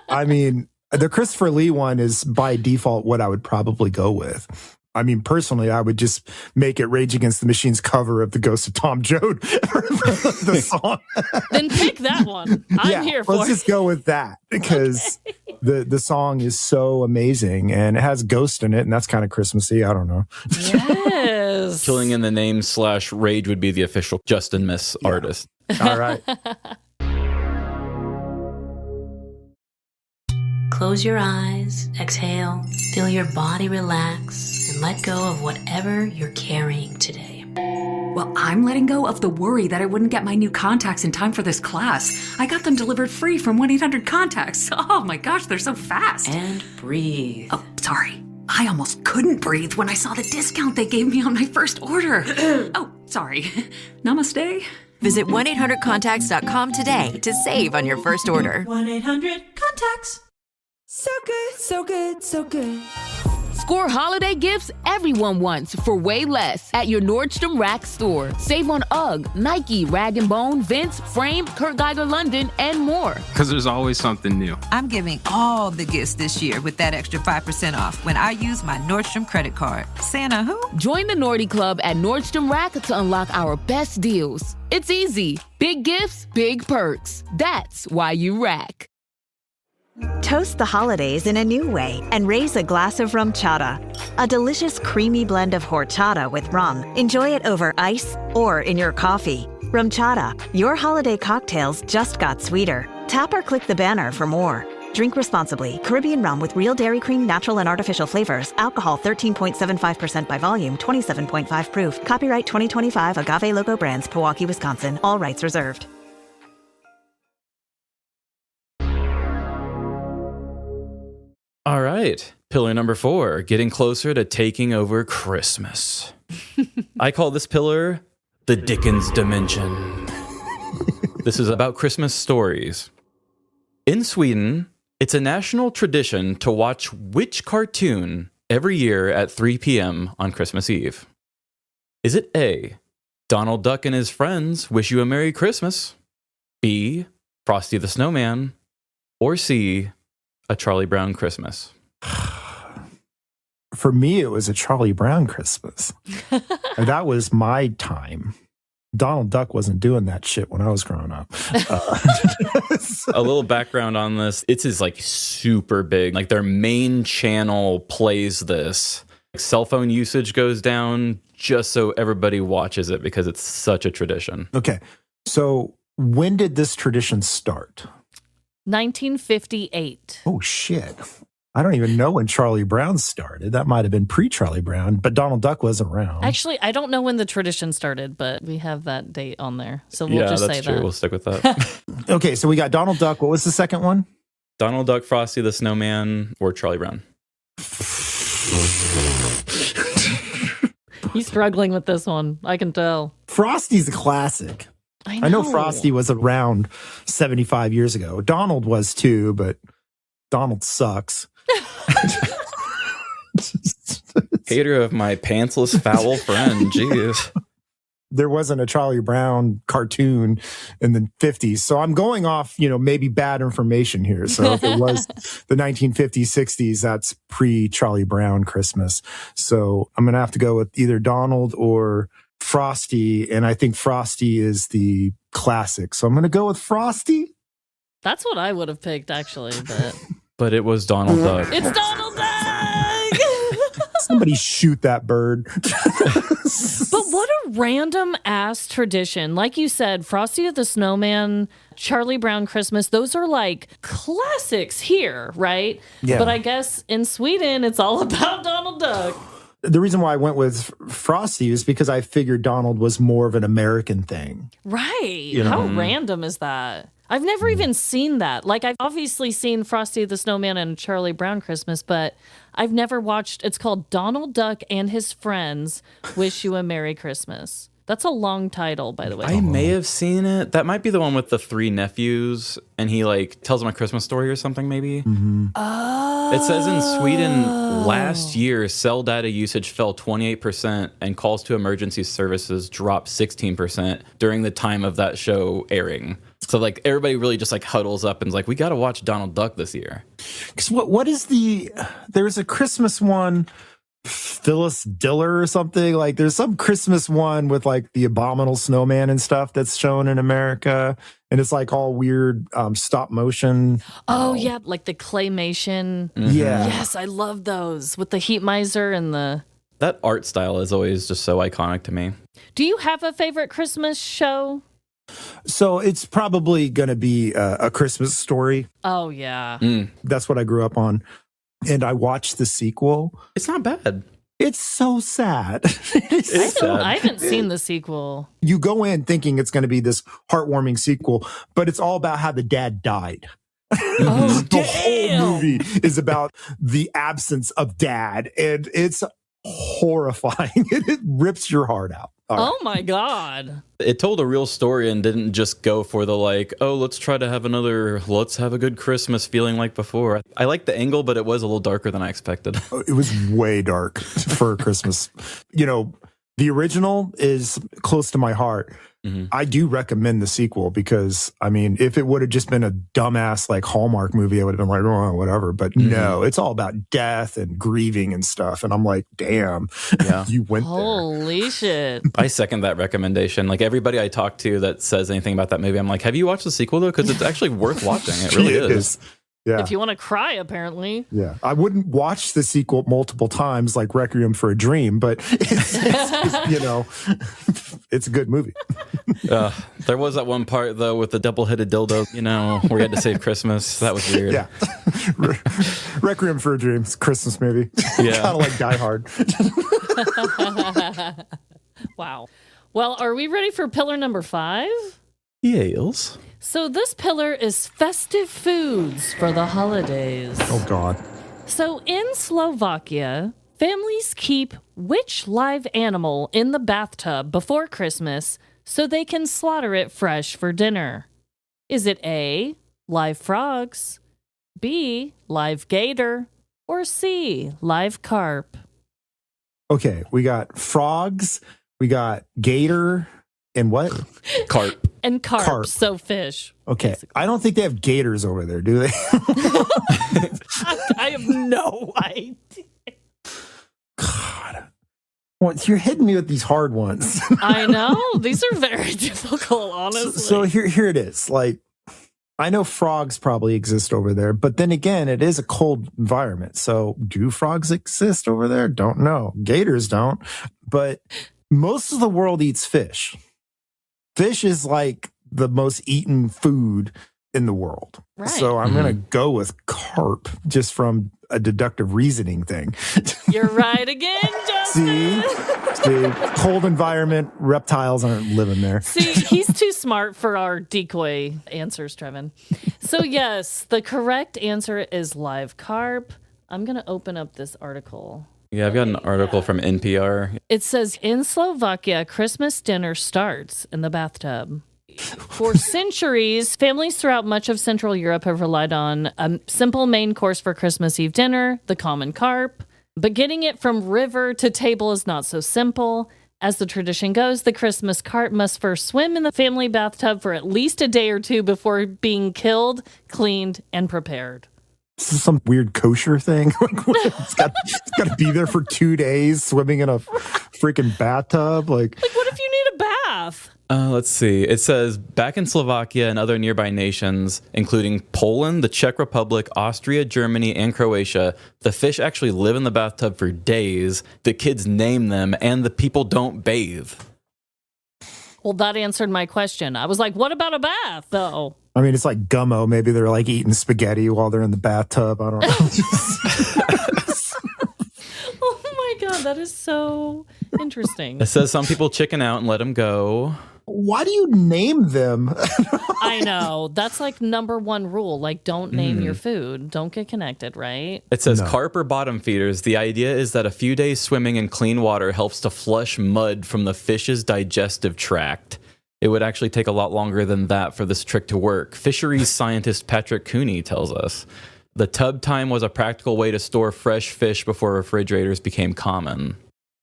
I mean, the Christopher Lee one is by default what I would probably go with. I mean, personally, I would just make it Rage Against the Machine's cover of The Ghost of Tom Joad for the song. Then pick that one. I'm here for it. Let's just go with that, because the song is so amazing, and it has Ghost in it, and that's kind of Christmassy. I don't know. Yes. Killing in the Name / Rage would be the official Justin Miss artist. All right. Close your eyes, exhale, feel your body relax, and let go of whatever you're carrying today. Well, I'm letting go of the worry that I wouldn't get my new contacts in time for this class. I got them delivered free from 1-800-CONTACTS. Oh my gosh, they're so fast. And breathe. Oh, sorry. I almost couldn't breathe when I saw the discount they gave me on my first order. Oh, sorry. Namaste. Visit 1-800-CONTACTS.com today to save on your first order. 1-800-CONTACTS. So good, so good, so good. Score holiday gifts everyone wants for way less at your Nordstrom Rack store. Save on UGG, Nike, Rag & Bone, Vince, Frame, Kurt Geiger London, and more. Because there's always something new. I'm giving all the gifts this year with that extra 5% off when I use my Nordstrom credit card. Santa who? Join the Nordy Club at Nordstrom Rack to unlock our best deals. It's easy. Big gifts, big perks. That's why you rack. Toast the holidays in a new way and raise a glass of rum chata, a delicious creamy blend of horchata with rum. Enjoy it over ice or in your coffee. Rum chata, your holiday cocktails just got sweeter. Tap or click the banner for more. Drink responsibly. Caribbean rum with real dairy cream, natural and artificial flavors. Alcohol 13.75% by volume, 27.5 proof. Copyright 2025 Agave Loco Brands, Pewaukee, Wisconsin. All rights reserved. All right. Pillar number 4, getting closer to taking over Christmas. I call this pillar the Dickens Dimension. This is about Christmas stories. In Sweden, it's a national tradition to watch which cartoon every year at 3 p.m. on Christmas Eve? Is it A, Donald Duck and his friends wish you a Merry Christmas? B, Frosty the Snowman? Or C, A Charlie Brown Christmas? For me, it was A Charlie Brown Christmas. That was my time. Donald Duck wasn't doing that shit when I was growing up. A little background on this. It's like super big. Like their main channel plays this. Like cell phone usage goes down just so everybody watches it because it's such a tradition. Okay. So when did this tradition start? 1958. Oh, shit. I don't even know when Charlie Brown started. That might have been pre-Charlie Brown, but Donald Duck wasn't around. Actually, I don't know when the tradition started, but we have that date on there. So we'll just say true. that. We'll stick with that. Okay, so we got Donald Duck. What was the second one? Donald Duck, Frosty the Snowman, or Charlie Brown. He's struggling with this one. I can tell. Frosty's a classic. I know Frosty was around 75 years ago. Donald was too, but Donald sucks. Hater of my pantsless foul friend. Jeez. There wasn't a Charlie Brown cartoon in the 50s. So I'm going off, maybe bad information here. So if it was the 1950s, 60s, that's pre-Charlie Brown Christmas. So I'm going to have to go with either Donald or Frosty. And I think Frosty is the classic. So I'm going to go with Frosty. That's what I would have picked, actually. But it was Donald Duck. It's Donald Duck! Somebody shoot that bird. But what a random ass tradition. Like you said, Frosty the Snowman, Charlie Brown Christmas, those are like classics here, right? Yeah. But I guess in Sweden, it's all about Donald Duck. The reason why I went with Frosty is because I figured Donald was more of an American thing. Right. How random is that? I've never even seen that. Like, I've obviously seen Frosty the Snowman and Charlie Brown Christmas, but I've never watched, it's called Donald Duck and His Friends Wish You a Merry Christmas. That's a long title, by the way. I may have seen it. That might be the one with the 3 nephews, and he tells them a Christmas story or something, maybe. Mm-hmm. Oh. It says in Sweden last year, cell data usage fell 28% and calls to emergency services dropped 16% during the time of that show airing. So everybody really just huddles up and is like, we got to watch Donald Duck this year. Because what is there's a Christmas one, Phyllis Diller or something. There's some Christmas one with the abominable snowman and stuff that's shown in America. And it's all weird stop motion. Oh, yeah. Like the claymation. Mm-hmm. Yeah. Yes, I love those with the heat miser and the... That art style is always just so iconic to me. Do you have a favorite Christmas show? So it's probably going to be A Christmas Story. Oh, yeah. That's what I grew up on. And I watched the sequel. It's not bad. It's so sad. I haven't seen the sequel. You go in thinking it's going to be this heartwarming sequel, but it's all about how the dad died. Oh, the whole movie is about the absence of dad, and it's horrifying. It rips your heart out. Oh my God. It told a real story and didn't just go for the let's try to have let's have a good Christmas feeling like before. I liked the angle, but it was a little darker than I expected. It was way dark for Christmas. The original is close to my heart. Mm-hmm. I do recommend the sequel because, if it would have just been a dumbass Hallmark movie, I would have been oh, whatever. But no, it's all about death and grieving and stuff. And I'm like, damn, you went Holy shit. I second that recommendation. Everybody I talk to that says anything about that movie, I'm like, have you watched the sequel though? Because it's actually worth watching. It really is. Yeah. If you want to cry, apparently. Yeah. I wouldn't watch the sequel multiple times like Requiem for a Dream, but it's it's a good movie. There was that one part, though, with the double-headed dildo, where you had to save Christmas. That was weird. Yeah. Requiem for a Dream, Christmas movie. Yeah. Kind of like Die Hard. Wow. Well, are we ready for pillar number 5? Yes. So this pillar is festive foods for the holidays. Oh, God. So in Slovakia, families keep which live animal in the bathtub before Christmas so they can slaughter it fresh for dinner? Is it A, live frogs, B, live gator, or C, live carp? Okay, we got frogs, we got gator, and what? Carp. And carp, so fish. Okay, basically. I don't think they have gators over there, do they? I have no idea. God. Well, you're hitting me with these hard ones. I know. These are very difficult, honestly. So here it is. Like, I know frogs probably exist over there, but then again, it is a cold environment. So do frogs exist over there? Don't know. Gators don't. But most of the world eats fish. Fish is like the most eaten food in the world. Right. So I'm going to go with carp just from a deductive reasoning thing. You're right again, Justin. See, cold environment, reptiles aren't living there. See, he's too smart for our decoy answers, Trevin. So yes, the correct answer is live carp. I'm going to open up this article. Yeah, I've got an article from NPR. It says, in Slovakia, Christmas dinner starts in the bathtub. For centuries, families throughout much of Central Europe have relied on a simple main course for Christmas Eve dinner, the common carp. But getting it from river to table is not so simple. As the tradition goes, the Christmas carp must first swim in the family bathtub for at least a day or two before being killed, cleaned, and prepared. This is some weird kosher thing. It's got to be there for 2 days, swimming in a freaking bathtub. Like what if you need a bath? Let's see. It says, back in Slovakia and other nearby nations, including Poland, the Czech Republic, Austria, Germany, and Croatia, the fish actually live in the bathtub for days. The kids name them, and the people don't bathe. Well, that answered my question. I was like, what about a bath, though? I mean, it's like gummo. Maybe they're like eating spaghetti while they're in the bathtub. I don't know. Oh my God, that is so interesting. It says some people chicken out and let them go. Why do you name them? I know. That's like number one rule. Like, don't name your food. Don't get connected, right? It says carp or bottom feeders. The idea is that a few days swimming in clean water helps to flush mud from the fish's digestive tract. It would actually take a lot longer than that for this trick to work. Fisheries scientist Patrick Cooney tells us. The tub time was a practical way to store fresh fish before refrigerators became common.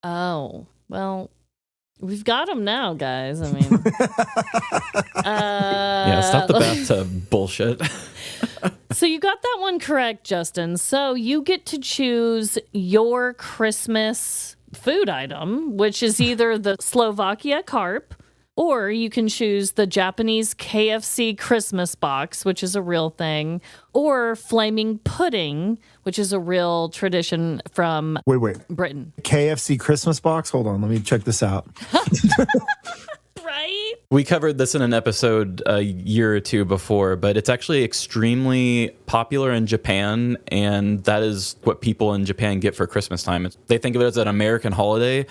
Oh, well, we've got them now, guys. I mean, yeah, stop the bathtub bullshit. So you got that one correct, Justin. So you get to choose your Christmas food item, which is either the Slovakia carp, or you can choose the Japanese KFC Christmas box, which is a real thing, or flaming pudding, which is a real tradition from Britain. KFC Christmas box? Hold on, let me check this out. Right? We covered this in an episode a year or two before, but it's actually extremely popular in Japan, and that is what people in Japan get for Christmas time. They think of it as an American holiday.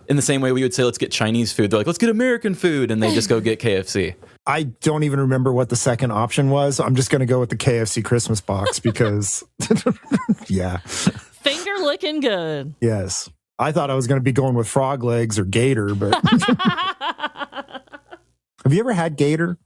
In the same way we would say, let's get Chinese food. They're like, let's get American food, and they just go get KFC. I don't even remember what the second option was. I'm just going to go with the KFC Christmas box because, yeah. Finger licking good. Yes. I thought I was going to be going with frog legs or gator, but... Have you ever had gator?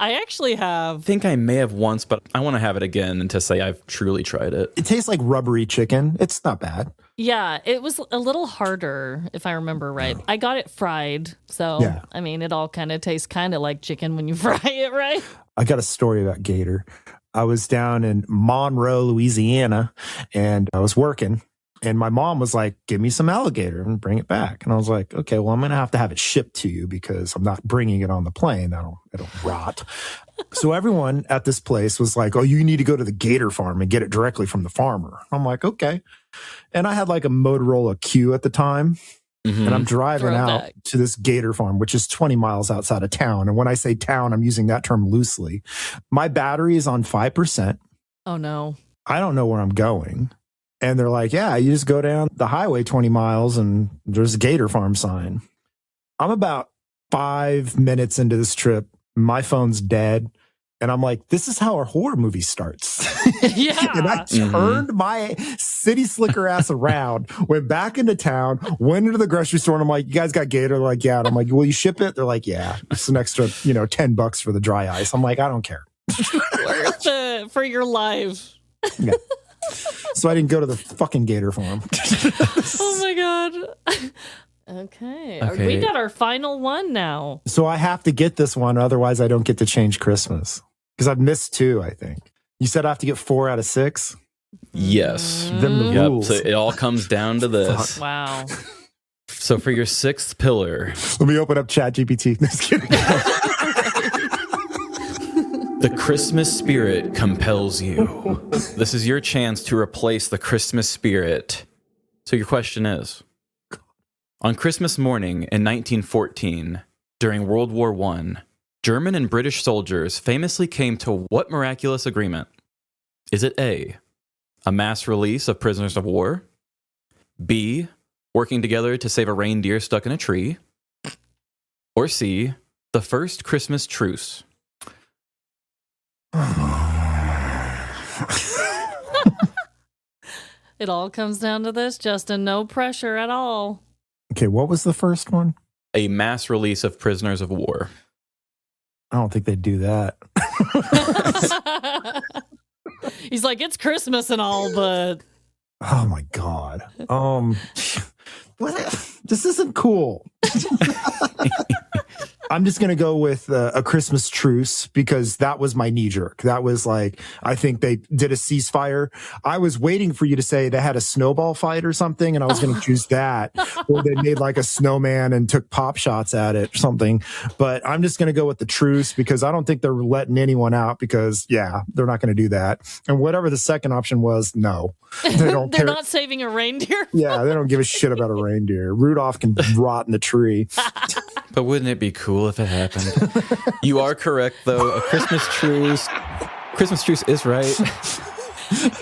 I actually have. I think I may have once, but I want to have it again and to say I've truly tried it. It tastes like rubbery chicken. It's not bad. Yeah, it was a little harder, if I remember right. I got it fried, so, yeah. I mean, it all kind of tastes kind of like chicken when you fry it, right? I got a story about gator. I was down in Monroe, Louisiana, and I was working. And my mom was like, give me some alligator and bring it back. And I was like, okay, well, I'm going to have it shipped to you because I'm not bringing it on the plane. It'll rot. So everyone at this place was like, oh, you need to go to the gator farm and get it directly from the farmer. I'm like, okay. And I had like a Motorola Q at the time. Mm-hmm. And I'm driving out to this gator farm, which is 20 miles outside of town. And when I say town, I'm using that term loosely. My battery is on 5%. Oh, no. I don't know where I'm going. And they're like, yeah, you just go down the highway 20 miles and there's a gator farm sign. I'm about 5 minutes into this trip. My phone's dead. And I'm like, this is how a horror movie starts. Yeah. And I turned my city slicker ass around, went back into town, went into the grocery store, and I'm like, you guys got gator? They're like, yeah. And I'm like, will you ship it? They're like, yeah. It's an extra, $10 for the dry ice. I'm like, I don't care. Worth it for your life. Yeah. So I didn't go to the fucking gator farm. Oh my God. Okay. We got our final one now. So I have to get this one. Otherwise, I don't get to change Christmas. Because I've missed 2, I think. You said I have to get 4 out of 6? Yes. Them the rules. So it all comes down to this. Wow. So for your 6th pillar. Let me open up ChatGPT. Just kidding. The Christmas spirit compels you. This is your chance to replace the Christmas spirit. So your question is, on Christmas morning in 1914, during World War I, German and British soldiers famously came to what miraculous agreement? Is it A, a mass release of prisoners of war? B, working together to save a reindeer stuck in a tree? Or C, the first Christmas truce? It all comes down to this, Justin. No pressure at all. Okay, what was the first one? A mass release of prisoners of war. I don't think they'd do that. He's like, it's Christmas and all, but... Oh my God. This isn't cool. I'm just going to go with a Christmas truce because that was my knee jerk. That was like, I think they did a ceasefire. I was waiting for you to say they had a snowball fight or something, and I was going to choose that. Or they made like a snowman and took pop shots at it or something. But I'm just going to go with the truce because I don't think they're letting anyone out because, yeah, they're not going to do that. And whatever the second option was, no. They don't They're not saving a reindeer? Yeah, they don't give a shit about a reindeer. Rudolph can rot in the tree. But wouldn't it be cool if it happened? You are correct, though. A Christmas truce. Christmas truce is right.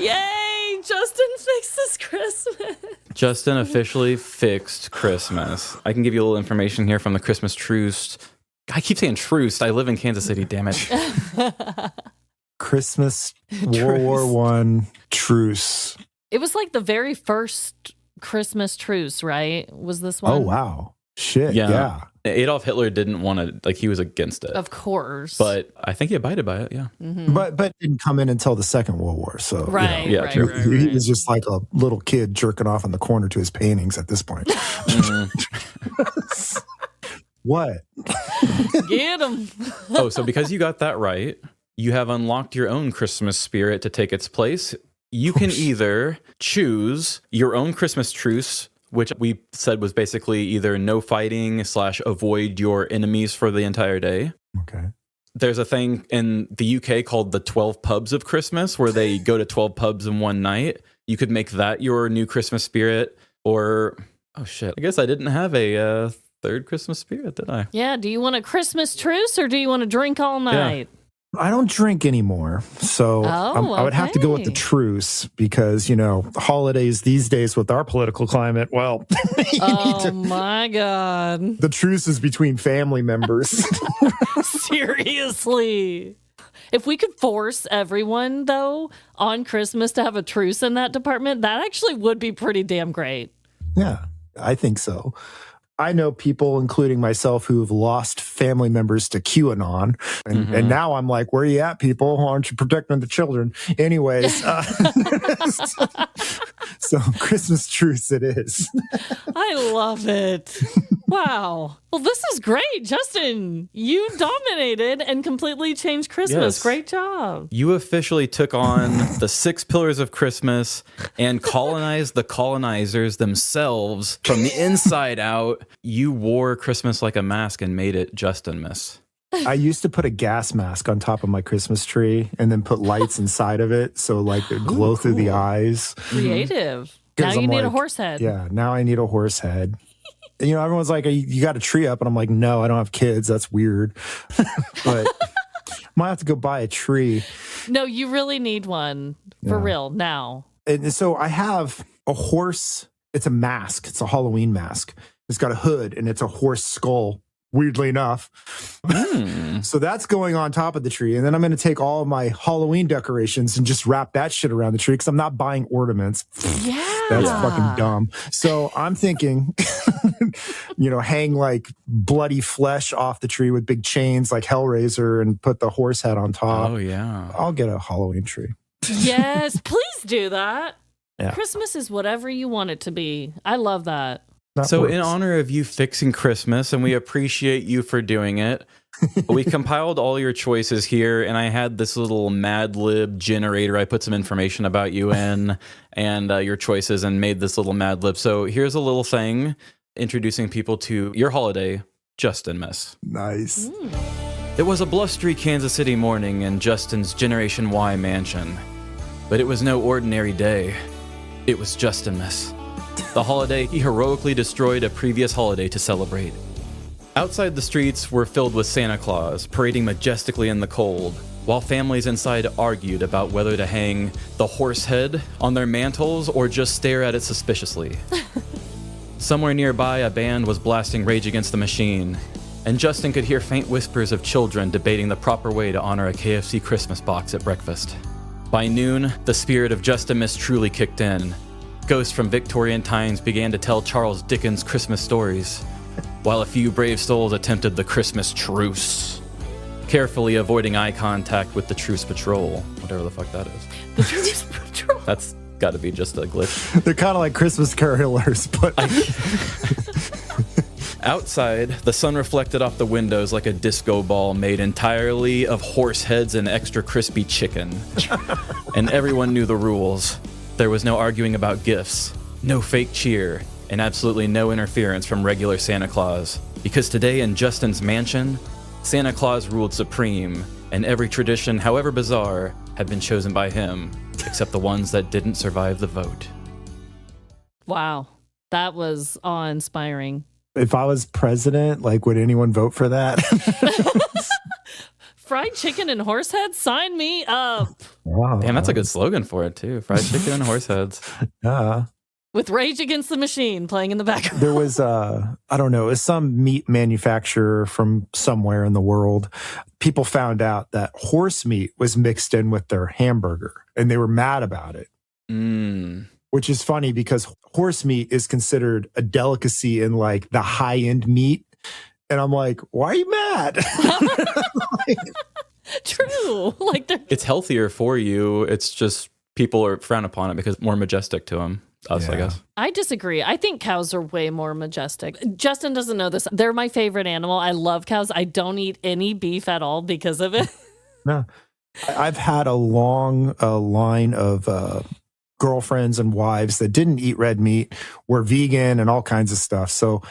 Yay! Justin fixes Christmas. Justin officially fixed Christmas. I can give you a little information here from the Christmas truce. I keep saying truce. I live in Kansas City, damn it. Christmas World War I truce. It was like the very first Christmas truce, right? Was this one? Oh, wow. Shit, yeah. Adolf Hitler didn't want to, like, he was against it. Of course. But I think he abided by it, yeah. Mm-hmm. But didn't come in until the Second World War, so. Right, you know, right. He was just like a little kid jerking off in the corner to his paintings at this point. What? Get him. Oh, so because you got that right, you have unlocked your own Christmas spirit to take its place. You can either choose your own Christmas truce, which we said was basically either no fighting / avoid your enemies for the entire day. Okay. There's a thing in the UK called the 12 pubs of Christmas, where they go to 12 pubs in one night. You could make that your new Christmas spirit. Or, oh shit, I guess I didn't have a third Christmas spirit, did I? Yeah, do you want a Christmas truce or do you want to drink all night? Yeah. I don't drink anymore, so I would have to go with the truce because, you know, holidays these days with our political climate, well, my God. The truce is between family members. Seriously. If we could force everyone, though, on Christmas to have a truce in that department, that actually would be pretty damn great. Yeah, I think so. I know people, including myself, who have lost family members to QAnon. And now I'm like, where are you at, people? Why aren't you protecting the children? Anyways, so Christmas truce it is. I love it. Wow. Well, this is great, Justin. You dominated and completely changed Christmas. Yes. Great job. You officially took on the 6 pillars of Christmas and colonized the colonizers themselves from the inside out. You wore Christmas like a mask and made it Justin-miss. I used to put a gas mask on top of my Christmas tree and then put lights inside of it so like it glow through the eyes. Creative. Now you need a horse head. Yeah, now I need a horse head. You know, everyone's like, you got a tree up. And I'm like, no, I don't have kids. That's weird. But might have to go buy a tree. No, you really need one for real now. And so I have a horse. It's a mask. It's a Halloween mask. It's got a hood and it's a horse skull, weirdly enough. So that's going on top of the tree. And then I'm going to take all of my Halloween decorations and just wrap that shit around the tree because I'm not buying ornaments. Yeah. That's fucking dumb. So I'm thinking, hang like bloody flesh off the tree with big chains like Hellraiser and put the horse head on top. Oh, yeah. I'll get a Halloween tree. Yes, please do that. Yeah. Christmas is whatever you want it to be. I love that. So in honor of you fixing Christmas, and we appreciate you for doing it, we compiled all your choices here, and I had this little Mad Lib generator. I put some information about you in and your choices and made this little Mad Lib. So here's a little thing introducing people to your holiday, Justin-miss. Nice. It was a blustery Kansas City morning in Justin's Generation Y mansion, but it was no ordinary day. It was Justin-miss. The holiday he heroically destroyed a previous holiday to celebrate. Outside, the streets were filled with Santa Claus, parading majestically in the cold, while families inside argued about whether to hang the horse head on their mantles or just stare at it suspiciously. Somewhere nearby, a band was blasting Rage Against the Machine, and Justin could hear faint whispers of children debating the proper way to honor a KFC Christmas box at breakfast. By noon, the spirit of Justin-miss truly kicked in. Ghosts from Victorian times began to tell Charles Dickens Christmas stories, while a few brave souls attempted the Christmas truce, carefully avoiding eye contact with the truce patrol, whatever the fuck that is. The truce patrol? That's got to be just a glitch. They're kind of like Christmas carolers, but... Outside, the sun reflected off the windows like a disco ball made entirely of horse heads and extra crispy chicken. And everyone knew the rules. There was no arguing about gifts, no fake cheer, and absolutely no interference from regular Santa Claus. Because today in Justin's mansion, Santa Claus ruled supreme, and every tradition, however bizarre, had been chosen by him, except the ones that didn't survive the vote. Wow, that was awe-inspiring. If I was president, would anyone vote for that? Fried chicken and horse heads? Sign me up. Wow. Damn, that's a good slogan for it, too. Fried chicken and horse heads. Yeah. With Rage Against the Machine playing in the background. There was, I don't know, it was some meat manufacturer from somewhere in the world. People found out that horse meat was mixed in with their hamburger, and they were mad about it. Which is funny because horse meat is considered a delicacy in the high-end meat. And I'm like, why are you mad? True. It's healthier for you. It's just people are frown upon it because it's more majestic to them. I guess. I disagree. I think cows are way more majestic. Justin doesn't know this. They're my favorite animal. I love cows. I don't eat any beef at all because of it. No. I've had a long line of girlfriends and wives that didn't eat red meat, were vegan and all kinds of stuff. So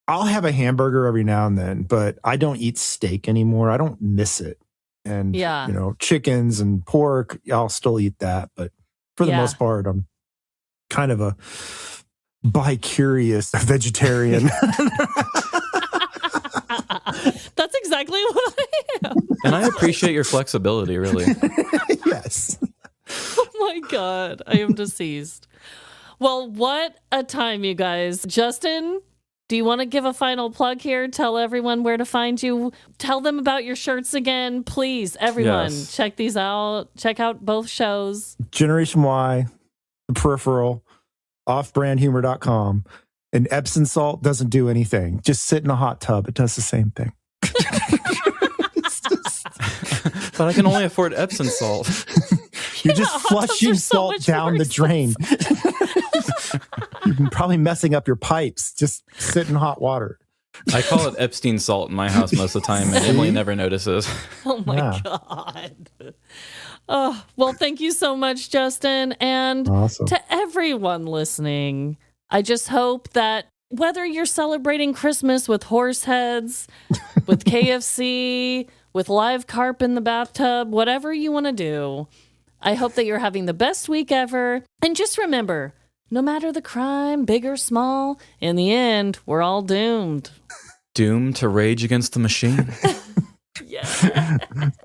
I'll have a hamburger every now and then, but I don't eat steak anymore. I don't miss it. And, chickens and pork, I'll still eat that. But for the most part, I'm kind of a bi-curious vegetarian. That's exactly what I am. And I appreciate your flexibility, really. Yes. Oh my God, I am deceased. Well, what a time, you guys. Justin, do you want to give a final plug here? Tell everyone where to find you. Tell them about your shirts again. Please, everyone, check these out. Check out both shows. Generation Y, The Peripheral, offbrandhumor.com. And Epsom salt doesn't do anything. Just sit in a hot tub. It does the same thing. But I can only afford Epsom salt. You're just flushing salt down the drain. You're probably messing up your pipes. Just sit in hot water. I call it Epstein salt in my house most of the time, and Emily never notices. Oh my God. Oh, well, thank you so much, Justin. And to everyone listening, I just hope that whether you're celebrating Christmas with horse heads, with KFC, with live carp in the bathtub, whatever you want to do, I hope that you're having the best week ever. And just remember, no matter the crime, big or small, in the end, we're all doomed. Doomed to rage against the machine. Yeah.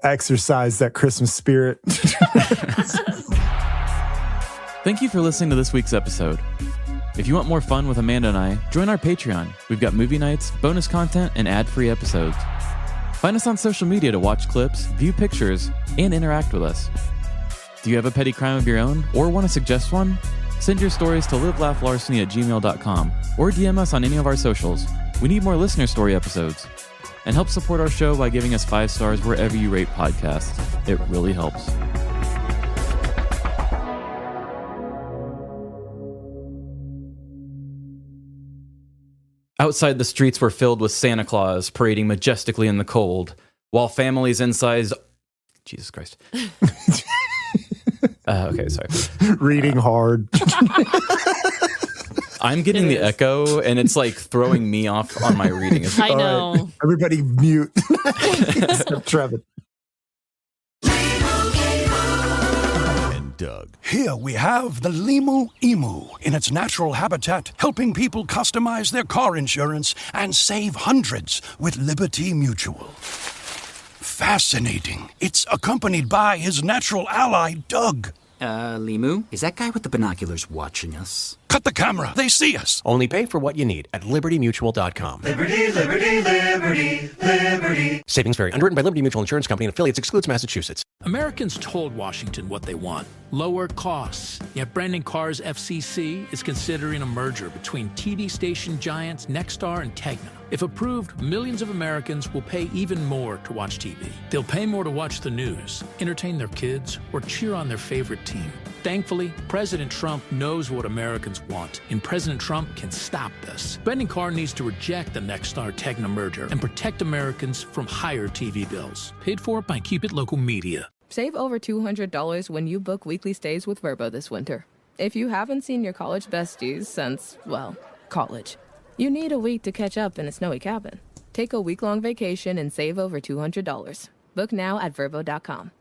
Exercise that Christmas spirit. Thank you for listening to this week's episode. If you want more fun with Amanda and I, join our Patreon. We've got movie nights, bonus content, and ad-free episodes. Find us on social media to watch clips, view pictures, and interact with us. Do you have a petty crime of your own or want to suggest one? Send your stories to livelaughlarceny@gmail.com or DM us on any of our socials. We need more listener story episodes. And help support our show by giving us 5 stars wherever you rate podcasts. It really helps. Outside, the streets were filled with Santa Claus parading majestically in the cold, while families inside... Jesus Christ. Okay, sorry. Reading hard. I'm getting the echo, and it's like throwing me off on my reading. I know. Right. Everybody mute. Except Trevin. And Doug. Here we have the Limu Emu in its natural habitat, helping people customize their car insurance and save hundreds with Liberty Mutual. Fascinating. It's accompanied by his natural ally, Doug. Limu, is that guy with the binoculars watching us? Cut the camera. They see us. Only pay for what you need at libertymutual.com. Liberty, liberty, liberty, liberty. Savings vary. Underwritten by Liberty Mutual Insurance Company and affiliates. Excludes Massachusetts. Americans told Washington what they want. Lower costs. Yet Brandon Carr's FCC is considering a merger between TV station giants Nexstar and Tegna. If approved, millions of Americans will pay even more to watch TV. They'll pay more to watch the news, entertain their kids, or cheer on their favorite team. Thankfully, President Trump knows what Americans want, and President Trump can stop this. Brandon Carr needs to reject the Nexstar-Tegna merger and protect Americans from higher TV bills. Paid for by Keep It Local Media. Save over $200 when you book weekly stays with Vrbo this winter. If you haven't seen your college besties since, well, college, you need a week to catch up in a snowy cabin. Take a week-long vacation and save over $200. Book now at Vrbo.com.